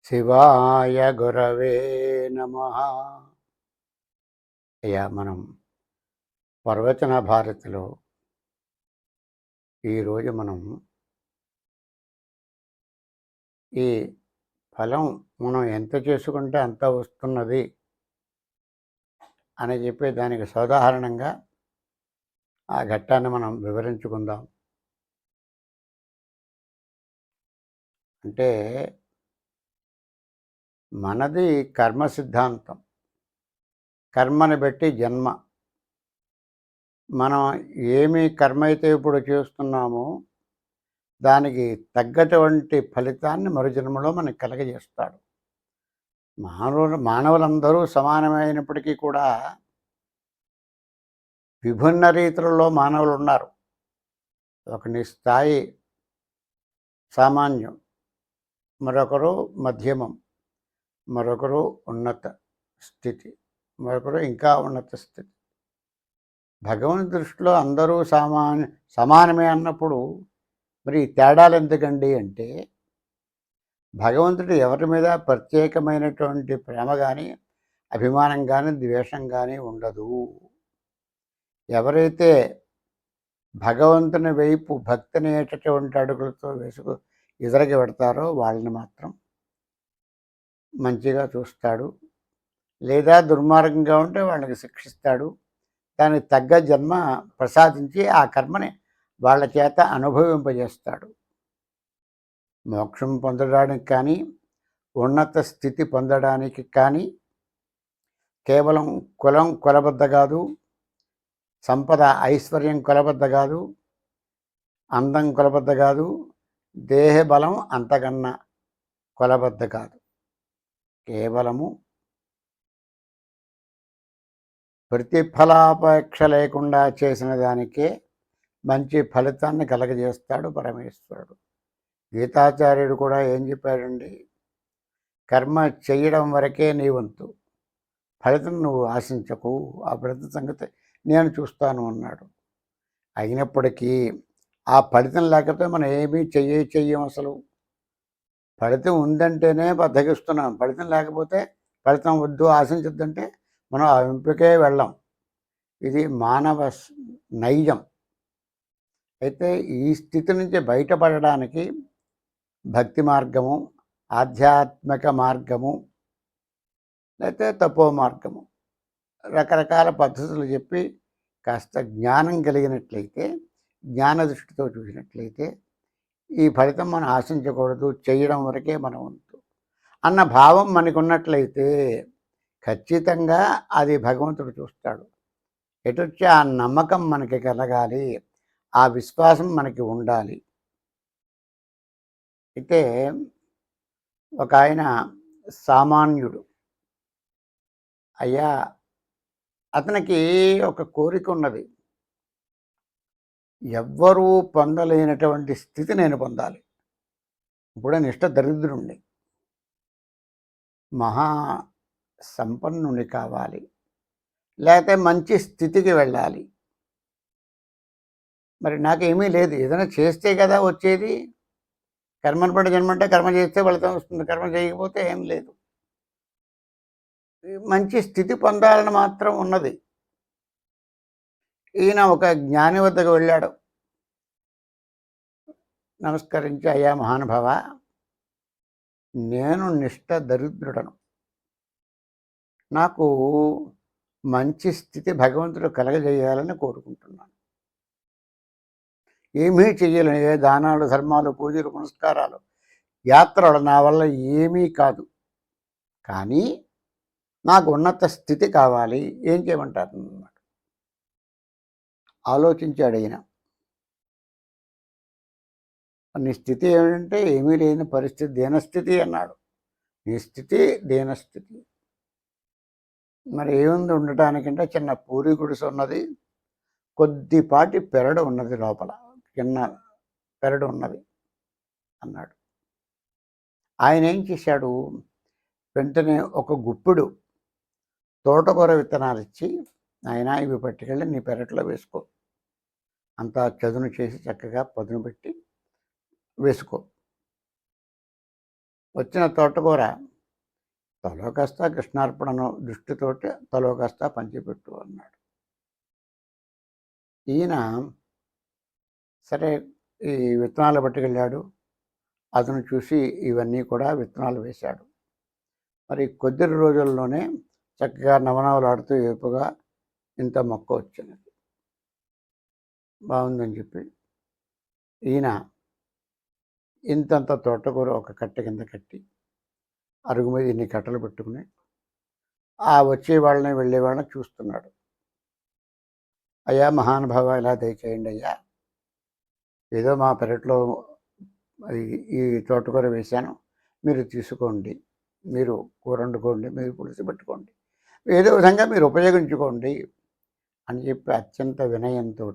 శివాయ గురవే నమః. అయ్యా మనం ప్రవచన భారతిలో ఈరోజు మనం ఈ ఫలం మనం ఎంత చేసుకుంటే అంత వస్తున్నది అని చెప్పి దానికి సోదాహరణంగా ఆ ఘట్టాన్ని మనం వివరించుకుందాం. అంటే మనది కర్మ సిద్ధాంతం. కర్మని బట్టి జన్మ. మనం ఏమి కర్మ అయితే ఇప్పుడు చేస్తున్నామో దానికి తగ్గటువంటి ఫలితాన్ని మరు జన్మలో మనకి కలగజేస్తాడు. మానవులందరూ సమానమైనప్పటికీ కూడా విభిన్న రీతులలో మానవులు ఉన్నారు. ఒకని స్థాయి సామాన్యం, మరొకరు మధ్యమం, మరొకరు ఉన్నత స్థితి, మరొకరు ఇంకా ఉన్నత స్థితి. భగవంతుని దృష్టిలో అందరూ సమానమే అన్నప్పుడు మరి ఈ తేడాలు ఎందుకండి అంటే, భగవంతుడు ఎవరి మీద ప్రత్యేకమైనటువంటి ప్రేమ కానీ, అభిమానం కానీ, ద్వేషం కానీ ఉండదు. ఎవరైతే భగవంతుని వైపు భక్తినేటటువంటి అడుగులతో ఎదురగి పెడతారో వాళ్ళని మాత్రం మంచిగా చూస్తాడు. లేదా దుర్మార్గంగా ఉంటే వాళ్ళకి శిక్షిస్తాడు. దానికి తగ్గ జన్మ ప్రసాదించి ఆ కర్మని వాళ్ళ చేత అనుభవింపజేస్తాడు. మోక్షం పొందడానికి కానీ, ఉన్నత స్థితి పొందడానికి కానీ కేవలం కులం కొలబద్ద కాదు, సంపద ఐశ్వర్యం కొలబద్ద కాదు, అందం కొలబద్ద కాదు, దేహబలం అంతకన్నా కొలబద్ద కాదు. కేవలము ప్రతిఫలాపేక్ష లేకుండా చేసిన దానికే మంచి ఫలితాన్ని కలగజేస్తాడు పరమేశ్వరుడు. గీతాచార్యుడు కూడా ఏం చెప్పాడండి? కర్మ చేయడం వరకే నీ వంతు, ఫలితం నువ్వు ఆశించకు, ఆ ఫలితం సంగతి నేను చూస్తాను అన్నాడు. అయినప్పటికీ ఆ ఫలితం లేకపోతే మనం ఏమీ చెయ్యం. అసలు ఫలితం ఉందంటేనే బద్దకిస్తున్నాం. ఫలితం లేకపోతే ఫలితం వద్దు ఆశించొద్దంటే మనం ఆ ఎంపికే వెళ్ళాం. ఇది మానవ నైజం. అయితే ఈ స్థితి నుంచి బయటపడడానికి భక్తి మార్గము, ఆధ్యాత్మిక మార్గము, లేకపోతే తపో మార్గము, రకరకాల పద్ధతులు చెప్పి కాస్త జ్ఞానం కలిగినట్లయితే, జ్ఞాన దృష్టితో చూసినట్లయితే ఈ ఫలితం మనం ఆశించకూడదు, చేయడం వరకే మన వంతు అన్న భావం మనకు ఉన్నట్లయితే ఖచ్చితంగా అది భగవంతుడు చూస్తాడు. ఎటొచ్చి ఆ నమ్మకం మనకి కలగాలి, ఆ విశ్వాసం మనకి ఉండాలి. అయితే ఒక ఆయన సామాన్యుడు. అయ్యా, అతనికి ఒక కోరిక ఉన్నది. ఎవ్వరూ పొందలేనటువంటి స్థితి నేను పొందాలి. ఇప్పుడు నిష్ట దరిద్రుణ్ణి, మహా సంపన్నుని కావాలి, లేకపోతే మంచి స్థితికి వెళ్ళాలి. మరి నాకేమీ లేదు. ఏదైనా చేస్తే కదా వచ్చేది. కర్మను పడి జన్మంటే కర్మ చేస్తే ఫలితం వస్తుంది, కర్మ చేయకపోతే ఏం లేదు. మంచి స్థితి పొందాలని మాత్రం ఉన్నది. ఈయన ఒక జ్ఞాని వద్దకు వెళ్ళాడు. నమస్కరించి, అయ్యా మహానుభావ, నేను నిష్ట దరిద్రుడను, నాకు మంచి స్థితి భగవంతుడు కలగజేయాలని కోరుకుంటున్నాను. ఏమీ చెయ్యలేను. ఏ దానాలు, ధర్మాలు, పూజలు, పునస్కారాలు, యాత్రలు నా వల్ల ఏమీ కాదు. కానీ నాకు ఉన్నత స్థితి కావాలి. ఏం చేయమంటారు అన్నమాట. ఆలోచించాడు ఆయన. నీ స్థితి ఏమిటంటే ఏమీ లేని పరిస్థితి, దీనస్థితి అన్నాడు. నీ స్థితి దీనస్థితి. మరి ఏముంది ఉండటానికంటే చిన్న పూరి గుడిసె ఉన్నది, కొద్దిపాటి పెరడు ఉన్నది, లోపల చిన్న పెరడు ఉన్నది అన్నాడు. ఆయన ఏం చేశాడు? వెంటనే ఒక గుప్పిడు తోటకూర విత్తనాలు ఇచ్చి, ఆయన ఇవి పట్టుకెళ్ళి నీ పెరట్లో వేసుకో, అంతా చదును చేసి చక్కగా పదును పెట్టి వేసుకో. వచ్చిన తోటకూర తలో కాస్త కృష్ణార్పణను దృష్టితోటి తలో కాస్త పంచిపెట్టు అన్నాడు. ఈయన సరే ఈ విత్తనాలు పట్టుకెళ్ళాడు. అతను చూసి ఇవన్నీ కూడా విత్తనాలు వేశాడు. మరి కొద్ది రోజుల్లోనే చక్కగా నవనవలాడుతూ ఏపుగా ఇంత మొక్క వచ్చినది. బాగుందని చెప్పి ఈయన ఇంతంత తోటకూర ఒక కట్ట కింద కట్టి అరుగు మీద ఇన్ని కట్టలు పెట్టుకుని ఆ వచ్చే వాళ్ళని వెళ్ళే వాళ్ళని చూస్తున్నాడు. అయ్యా మహానుభావ, ఇలా దయచేయండి అయ్యా, ఏదో మా పెరట్లో ఈ తోటకూర వేశాను, మీరు తీసుకోండి, మీరు కూర వండుకోండి, మీరు పులుసు పెట్టుకోండి, ఏదో విధంగా మీరు ఉపయోగించుకోండి అని చెప్పి అత్యంత వినయంతో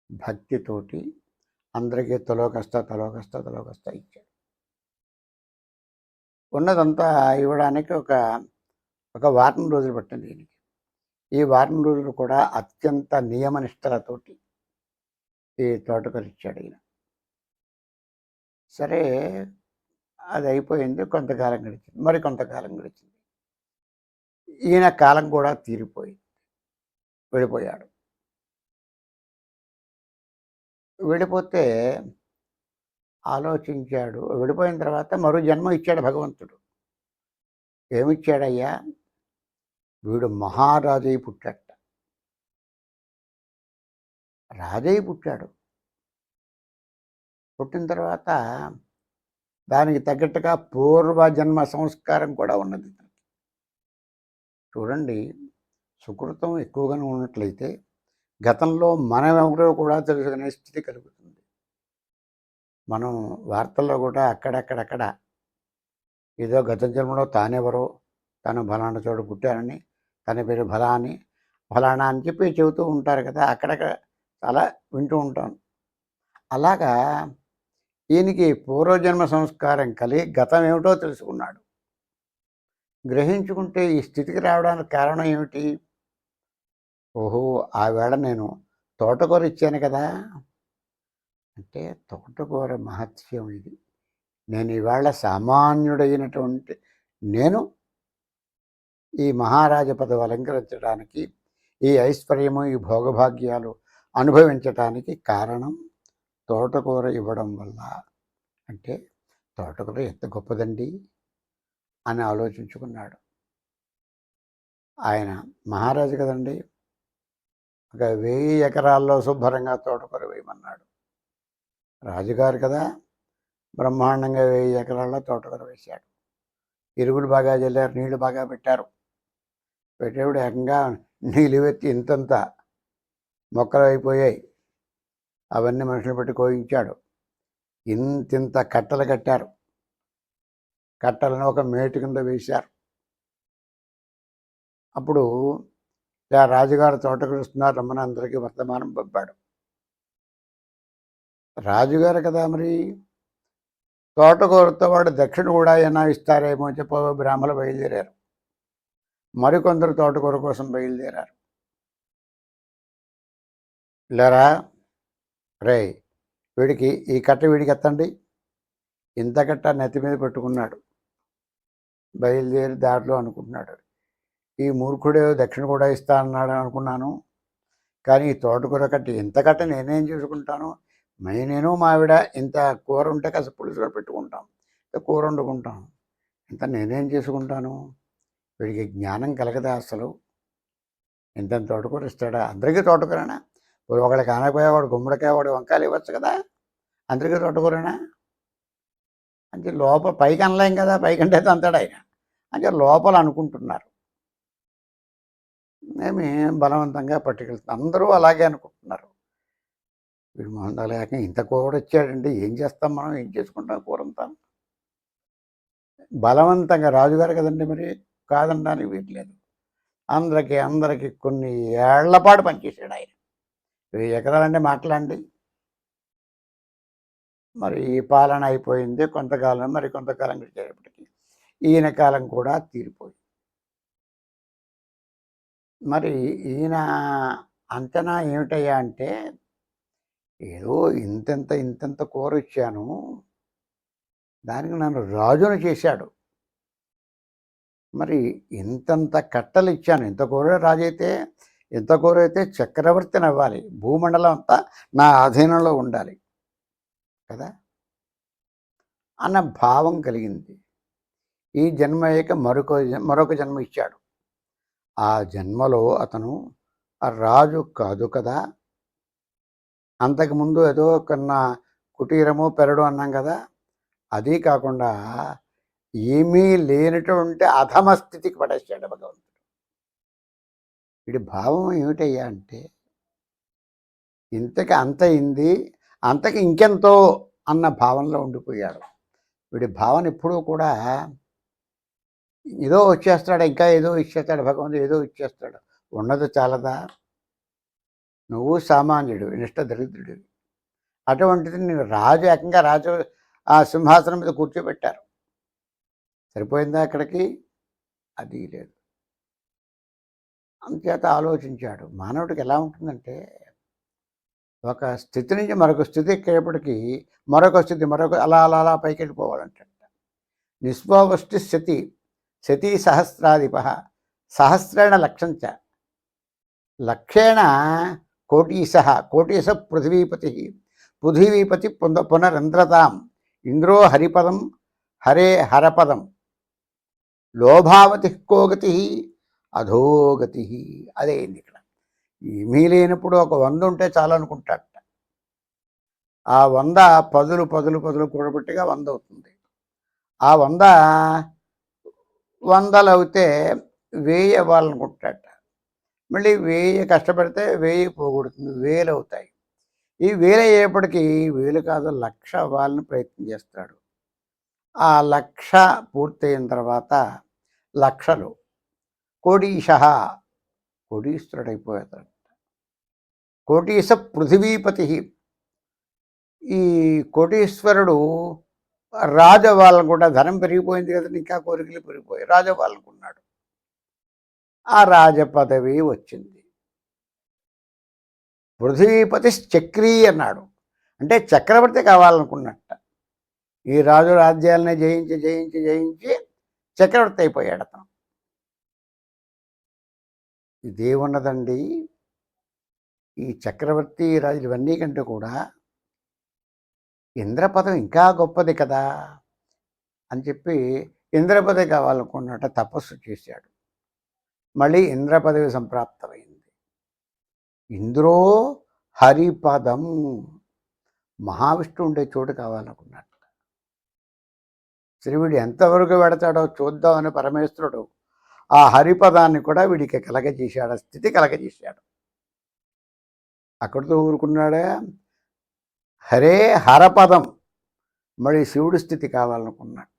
భక్తితోటి అందరికీ తలో కస్త ఇచ్చాడు. ఉన్నదంతా ఇవ్వడానికి ఒక వారం రోజులు పట్టింది దీనికి. ఈ వారం రోజులు కూడా అత్యంత నియమనిష్టలతోటి ఈ తోటకూర ఇచ్చాడు ఈయన. సరే, అది అయిపోయింది. కొంతకాలం గడిచింది, మరి కొంతకాలం గడిచింది. ఈయన కాలం కూడా తీరిపోయింది, వెళ్ళిపోయాడు. వెళ్ళిపోతే ఆలోచించాడు. వెళ్ళిపోయిన తర్వాత మరో జన్మ ఇచ్చాడు భగవంతుడు. ఏమిచ్చాడయ్యా? వీడు మహారాజై పుట్టాట. రాజై పుట్టాడు. పుట్టిన తర్వాత దానికి తగ్గట్టుగా పూర్వజన్మ సంస్కారం కూడా ఉన్నది. చూడండి, సుకృతం ఎక్కువగానే ఉన్నట్లయితే గతంలో మనమెవరో కూడా తెలుసుకునే స్థితి కలుగుతుంది. మనం వార్తల్లో కూడా అక్కడక్కడక్కడ ఏదో గత జన్మలో తానెవరో, తను ఫలానా చోటు పుట్టారని, తన పేరు ఫలానా అని చెప్పి చెబుతూ ఉంటారు కదా, అక్కడక్కడ చాలా వింటూ ఉంటాను. అలాగా ఈయనకి పూర్వజన్మ సంస్కారం కలిగి గతం ఏమిటో తెలుసుకున్నాడు. గ్రహించుకుంటే ఈ స్థితికి రావడానికి కారణం ఏమిటి? ఓహో, ఆవేళ నేను తోటకూర ఇచ్చాను కదా, అంటే తోటకూర మహత్యం ఇది. నేను ఇవాళ సామాన్యుడైనటువంటి నేను ఈ మహారాజ పదవి అలంకరించడానికి, ఈ ఐశ్వర్యము, ఈ భోగభాగ్యాలు అనుభవించటానికి కారణం తోటకూర ఇవ్వడం వల్ల. అంటే తోటకూర ఎంత గొప్పదండి అని ఆలోచించుకున్నాడు. ఆయన మహారాజు కదండి, ఒక 1000 ఎకరాల్లో శుభ్రంగా తోటకూర వేయమన్నాడు. రాజుగారు కదా, బ్రహ్మాండంగా 1000 ఎకరాల్లో తోటకూర వేశాడు. ఎరువులు బాగా చల్లారు, నీళ్లు బాగా పెట్టారు. పెట్టేప్పుడు ఏకంగా నీలువెత్తి ఇంతంత మొక్కలు అయిపోయాయి. అవన్నీ మనుషులు పెట్టి కోయించాడు. ఇంతింత కట్టలు కట్టారు. కట్టలను ఒక మేటు కింద వేశారు. అప్పుడు రాజుగారు తోటకూర వస్తున్నారు, రమ్మని అందరికీ వర్తమానం పంపాడు. రాజుగారు కదా, మరి తోటకూరతో వాడు దక్షిణ కూడా ఏమైనా ఇస్తారేమో చెప్పి బ్రాహ్మణులు బయలుదేరారు. మరికొందరు తోటకూర కోసం బయలుదేరారు. లేరా రే, వీడికి ఈ కట్ట వీడికి ఎత్తండి. ఇంత కట్ట నెత్తి మీద పెట్టుకున్నాడు. బయలుదేరి దారిలో అనుకుంటున్నాడు, ఈ మూర్ఖుడే దక్షిణ కూడా ఇస్తా అన్నాడు అనుకున్నాను, కానీ ఈ తోటకూర కట్ట ఇంత కట్ట నేనేం చేసుకుంటాను? నేను మా ఆవిడ ఇంత కూర ఉంటే కాస్త పులుసులో పెట్టుకుంటాం, కూర వండుకుంటాం, ఇంత నేనేం చేసుకుంటాను? వీడికి జ్ఞానం కలగదా అసలు? ఇంత తోటకూర ఇస్తాడా? అందరికీ తోటకూరనా? ఒకళ్ళకి ఆనకపోయేవాడు గుమ్మడికాయ, వాడు వంకాయలు ఇవ్వచ్చు కదా, అందరికీ తోటకూరనా? అంటే లోపల పైకి అనలేం కదా, పైకంటే అంతాడు ఆయన. అంటే లోపల అనుకుంటున్నారు. మేము బలవంతంగా పట్టుకెళ్తున్నాం. అందరూ అలాగే అనుకుంటున్నారు. వీడు మొహం లేక ఇంత కూర ఇచ్చాడండి, ఏం చేస్తాం మనం, ఏం చేసుకుంటాం కూరంతా? బలవంతంగా రాజుగారు కదండి, మరి కాదనడానికి వీట్లేదు. అందరికీ కొన్ని ఏళ్ల పాటు పనిచేశాడు ఆయన. 1000 ఎకరాలంటే మాట్లాడండి. మరి ఈ పాలన అయిపోయింది. కొంతకాలం, మరి కొంతకాలం గడిచేటప్పటికి ఈయన కాలం కూడా తీరిపోయింది. మరి ఈయన అంచనా ఏమిటయ్యా అంటే, ఏదో ఇంతంత కూర ఇచ్చాను, దానికి నన్ను రాజును చేశాడు. మరి ఇంతంత కట్టలు ఇచ్చాను. ఇంత కోరైతే చక్రవర్తిని అవ్వాలి. భూమండలం అంతా నా అధీనంలో ఉండాలి కదా అన్న భావం కలిగింది. ఈ జన్మ అయ్యాక మరొక జన్మ ఇచ్చాడు. ఆ జన్మలో అతను ఆ రాజు కాదు కదా. అంతకుముందు ఏదో కొన్న కుటీరము పెరడు అన్నాం కదా. అదీ కాకుండా ఏమీ లేనటువంటి అధమ స్థితికి పడేసాడు భగవంతుడు. వీడి భావం ఏమిటయ్యా అంటే, ఇంతకి అంత అయింది, అంతకి ఇంకెంతో అన్న భావనలో ఉండిపోయాడు. వీడి భావన ఎప్పుడూ కూడా ఏదో వచ్చేస్తాడు, ఇంకా ఏదో ఇచ్చేస్తాడు భగవంతుడు, ఏదో ఇచ్చేస్తాడు. ఉన్నది చాలదా? నువ్వు సామాన్యుడు, నిష్ట దరిద్రుడివి. అటువంటిది నేను ఏకంగా రాజు ఆ సింహాసనం మీద కూర్చోబెట్టారు. సరిపోయిందా అక్కడికి? అది లేదు. అంచేత ఆలోచించాడు. మానవుడికి ఎలా ఉంటుందంటే, ఒక స్థితి నుంచి మరొక స్థితి ఎక్కేపటికి మరొక అలా అలా అలా పైకి వెళ్ళిపోవాలంట. నిస్పోవష్టి సతీ సహస్రాధిప సహస్రేణ లక్షంచ లక్షేణ కోటీశ పృథివీపతి పునరంధ్రతాం ఇంద్రో హరిపదం హరపదం లోభావతి కోగతి అధోగతి. అదే ఇక్కడ ఏమీ లేనప్పుడు ఒక 100 ఉంటే చాలనుకుంటాడట. ఆ 100 పదులు కూడబెట్టిగా 100 అవుతుంది. ఆ 100 వందలు అవుతే 1000 అవ్వాలనుకుంటాడట. మళ్ళీ 1000 కష్టపడితే 1000 పోగొడుతుంది, 1000 అవుతాయి. ఈ 1000 అయ్యేప్పటికీ 1000 కాదు 1,00,000 అవ్వాలని ప్రయత్నం చేస్తాడు. ఆ 1,00,000 పూర్తయిన తర్వాత లక్షలు కోటీశ్వరుడైపోతాడు. కోటీశ పృథివీపతి. ఈ కోటీశ్వరుడు రాజు అవ్వాలని కూడా, ధనం పెరిగిపోయింది కదండి, ఇంకా కోరికలు పెరిగిపోయి రాజు అవ్వాలనుకున్నాడు. ఆ రాజ పదవి వచ్చింది. పృథివీపతి చక్రీ అన్నాడు, అంటే చక్రవర్తి కావాలనుకున్నట్ట. ఈ రాజు రాజ్యాలనే జయించి చక్రవర్తి అయిపోయాడు అతను. ఇదేమున్నదండి, ఈ చక్రవర్తి రాజులు ఇవన్నీ కంటే కూడా ఇంద్రపదం ఇంకా గొప్పది కదా అని చెప్పి ఇంద్రపదవి కావాలనుకున్నట్ట తపస్సు చేశాడు. మళ్ళీ ఇంద్రపదవి సంప్రాప్తమైంది. ఇంద్రో హరిపదం, మహావిష్ణువు ఉండే చోటు కావాలనుకున్నట్ట. శ్రీవుడు ఎంతవరకు వెడతాడో చూద్దామని పరమేశ్వరుడు ఆ హరిపదాన్ని కూడా వీడికి కలగజేశాడు, ఆ స్థితి కలగజేశాడు. అక్కడితో ఊరుకున్నాడా? హరే హరపదం, మరి శివుడి స్థితి కావాలనుకున్నట్ట.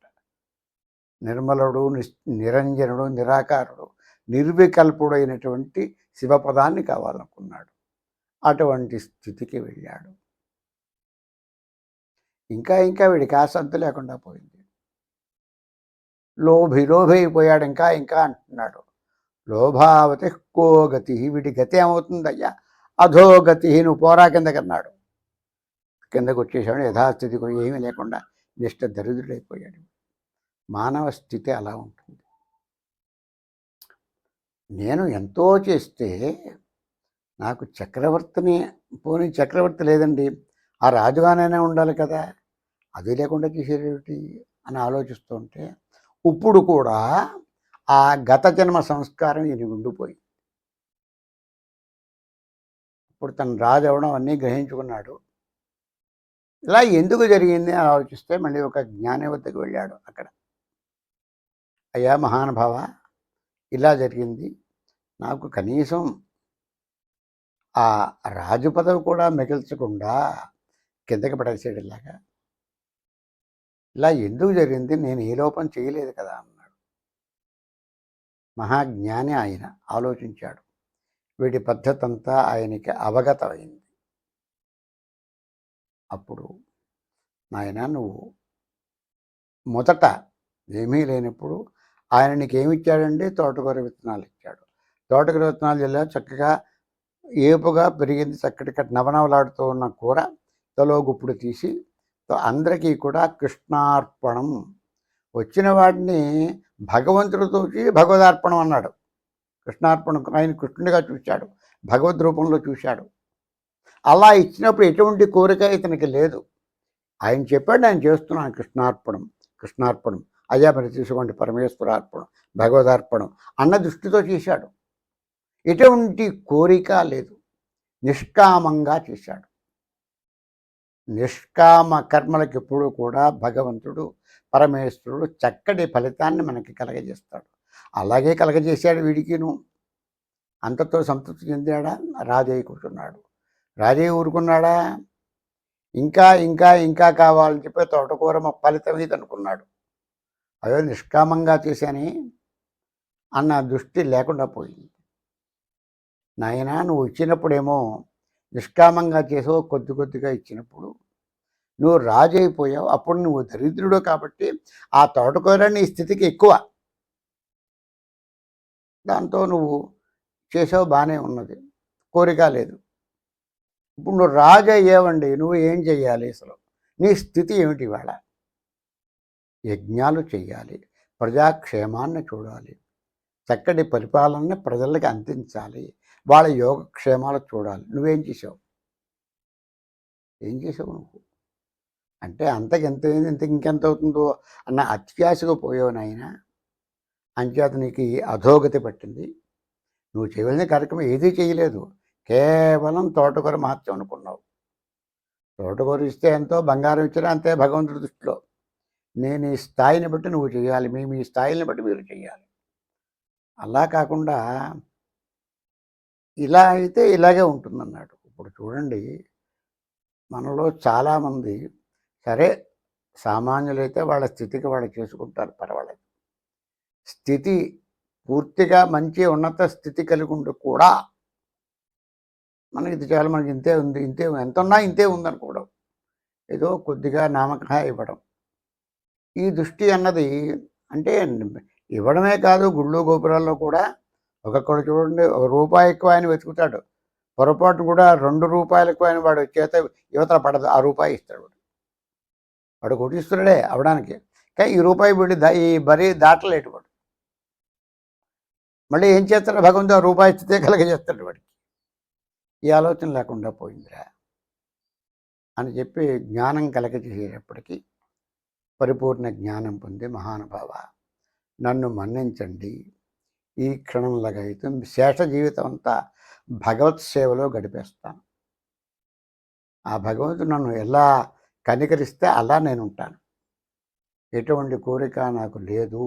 నిర్మలుడు, నిరంజనుడు, నిరాకారుడు, నిర్వికల్పుడైనటువంటి శివపదాన్ని కావాలనుకున్నాడు. అటువంటి స్థితికి వెళ్ళాడు. ఇంకా వీడికి ఆసక్తి లేకుండా పోయింది. లోభి అయిపోయాడు. ఇంకా అంటున్నాడు. లోభావతి కో గతి, వీడి గతి ఏమవుతుందయ్యా? అధోగతి, నువ్వు పోరా కిందకన్నాడు. కిందకు వచ్చేసాడు. యథాస్థితికి ఏమీ లేకుండా నిష్ట దరిద్రుడైపోయాడు. మానవ స్థితి అలా ఉంటుంది. నేను ఎంతో చేస్తే నాకు చక్రవర్తి లేదండి, ఆ రాజుగానైనా ఉండాలి కదా, అది లేకుండా చేసేటి అని ఆలోచిస్తుంటే ఇప్పుడు కూడా ఆ గత జన్మ సంస్కారం ఇది ఉండిపోయి, ఇప్పుడు తను రాజు అవ్వడం అన్నీ గ్రహించుకున్నాడు. ఇలా ఎందుకు జరిగింది అని ఆలోచిస్తే మళ్ళీ ఒక జ్ఞాని వద్దకు వెళ్ళాడు. అక్కడ, అయ్యా మహానుభావ, ఇలా జరిగింది, నాకు కనీసం ఆ రాజు పదవి కూడా మిగల్చకుండా కిందకి పడేసాడు. ఇలా ఎందుకు జరిగింది, నేను ఏ లోపం చేయలేదు కదా అన్నాడు. మహాజ్ఞాని ఆయన ఆలోచించాడు. వీడి పద్ధతి అంతా ఆయనకి అవగతమైంది. అప్పుడు, నాయన, నువ్వు మొదట ఏమీ లేనప్పుడు ఆయన నీకు ఏమి ఇచ్చాడండి? తోటకూర విత్తనాలు ఇచ్చాడు. తోటకూర విత్తనాలు ఇలా చక్కగా ఏపుగా పెరిగింది, చక్కటి నవనవలాడుతూ ఉన్న కూర తలో గుప్పుడు తీసి సో అందరికీ కూడా కృష్ణార్పణం. వచ్చిన వాడిని భగవంతుడితో భగవదార్పణం అన్నాడు. కృష్ణార్పణం ఆయన కృష్ణుడిగా చూశాడు, భగవద్ రూపంలో చూశాడు. అలా ఇచ్చినప్పుడు ఎటువంటి కోరిక ఇతనికి లేదు. ఆయన చెప్పాడు, ఆయన చేస్తున్నాను కృష్ణార్పణం, కృష్ణార్పణం. అయ్యా మరి తీసుకోండి పరమేశ్వరార్పణం, భగవదార్పణం అన్న దృష్టితో చేశాడు. ఎటువంటి కోరిక లేదు, నిష్కామంగా చేశాడు. నిష్కామ కర్మలకు ఎప్పుడూ కూడా భగవంతుడు పరమేశ్వరుడు చక్కటి ఫలితాన్ని మనకి కలగజేస్తాడు. అలాగే కలగజేశాడు వీడికిను. అంతతో సంతృప్తి చెందాడా? రాజయ్య కూర్చున్నాడు. రాజయ్య ఊరుకున్నాడా? ఇంకా ఇంకా ఇంకా కావాలని చెప్పి తోటకూర ఫలితం ఇది అనుకున్నాడు. అయ్యో నిష్కామంగా చేశానే అన్న దృష్టి లేకుండా పోయింది. నాయనా నువ్వు ఇచ్చినప్పుడేమో నిష్కామంగా చేసావు, కొద్ది కొద్దిగా ఇచ్చినప్పుడు నువ్వు రాజు అయిపోయావు. అప్పుడు నువ్వు దరిద్రుడు కాబట్టి ఆ తోటకూర నీ స్థితికి ఎక్కువ. దాంతో నువ్వు చేసావు, బాగానే ఉన్నది, కోరిక లేదు. ఇప్పుడు నువ్వు రాజు అయ్యావండి, నువ్వు ఏం చెయ్యాలి? అసలు నీ స్థితి ఏమిటి? ఇవాళ యజ్ఞాలు చెయ్యాలి, ప్రజాక్షేమాన్ని చూడాలి, చక్కటి పరిపాలనని ప్రజలకి అందించాలి, వాళ్ళ యోగక్షేమాలు చూడాలి. నువ్వేం చేసావు? ఏం చేసావు నువ్వు? అంటే అంతకెంత ఇంత ఇంకెంత అవుతుందో అన్న అత్యాశగా పోయావు నాయన. అంచేత నీకు అధోగతి పట్టింది. నువ్వు చేయవలసిన కార్యక్రమం ఏదీ చేయలేదు, కేవలం తోటకూర మహత్యం అనుకున్నావు. తోటకూర ఇస్తే ఎంతో, బంగారం ఇచ్చినా అంతే భగవంతుడి దృష్టిలో. నేను ఈ స్థాయిని బట్టి నువ్వు చేయాలి, మేము ఈ స్థాయిని బట్టి మీరు చేయాలి. అలా కాకుండా ఇలా అయితే ఇలాగే ఉంటుందన్నాడు. ఇప్పుడు చూడండి, మనలో చాలామంది సరే సామాన్యులైతే వాళ్ళ స్థితికి వాళ్ళు చేసుకుంటారు, పర్వాలేదు. స్థితి పూర్తిగా మంచి ఉన్నత స్థితి కలిగి ఉండి కూడా మనకి ఇది చాలా, మనకి ఇంతే ఉంది, ఇంతే ఎంత ఉన్నా ఇంతే ఉందనుకోవడం, ఏదో కొద్దిగా నామకంగా ఇవ్వడం. ఈ దృష్టి అన్నది అంటే ఇవ్వడమే కాదు, గుళ్ళు గోపురాల్లో కూడా ఒక్కొక్కడు చూడండి, ₹1 ఎక్కువ ఆయన వెతుకుతాడు, పొరపాటు కూడా ₹2 ఎక్కువ ఆయన వాడు చేత యువతల పడదు, ఆ రూపాయి ఇస్తాడు. వాడు కోటీశ్వరుడే అవడానికి, కానీ ఈ రూపాయి వీడి ఈ బరీ దాటలేటు వాడు. మళ్ళీ ఏం చేస్తాడు? భగవంతుడు ఆ రూపాయి ఇస్తే కలగజేస్తాడు వాడికి. ఈ ఆలోచన లేకుండా పోయిందిరా అని చెప్పి జ్ఞానం కలగజేసేటప్పటికీ పరిపూర్ణ జ్ఞానం పొంది, మహానుభావ నన్ను మన్నించండి, ఈ క్షణంలాగైతే శేష జీవితం అంతా భగవత్ సేవలో గడిపేస్తాను. ఆ భగవంతుడు నన్ను ఎలా కనికరిస్తే అలా నేను ఉంటాను. ఎటువంటి కోరిక నాకు లేదు.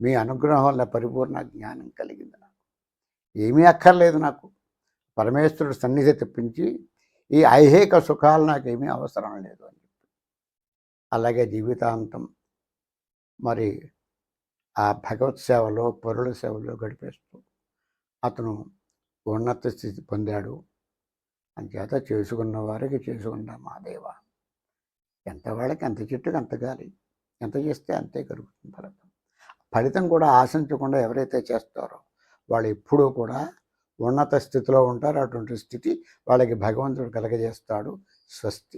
మీ అనుగ్రహం వల్ల పరిపూర్ణ జ్ఞానం కలిగింది నాకు. ఏమీ అక్కర్లేదు నాకు. పరమేశ్వరుడు సన్నిధి తెప్పించి ఈ ఐహిక సుఖాలు నాకేమీ అవసరం లేదు అని చెప్పి అలాగే జీవితాంతం మరి ఆ భగవత్ సేవలో, పరుల సేవలో గడిపేస్తూ అతను ఉన్నత స్థితి పొందాడు. అంచేత చేసుకున్న వారికి చేసుకున్న మాదేవ. ఎంత వాళ్ళకి అంత చెట్టుకి అంత గాలి, ఎంత చేస్తే అంతే కలుగుతుంది ఫలితం. ఫలితం కూడా ఆశించకుండా ఎవరైతే చేస్తారో వాళ్ళు ఎప్పుడూ కూడా ఉన్నత స్థితిలో ఉంటారు. అటువంటి స్థితి వాళ్ళకి భగవంతుడు కలగజేస్తాడు. స్వస్తి.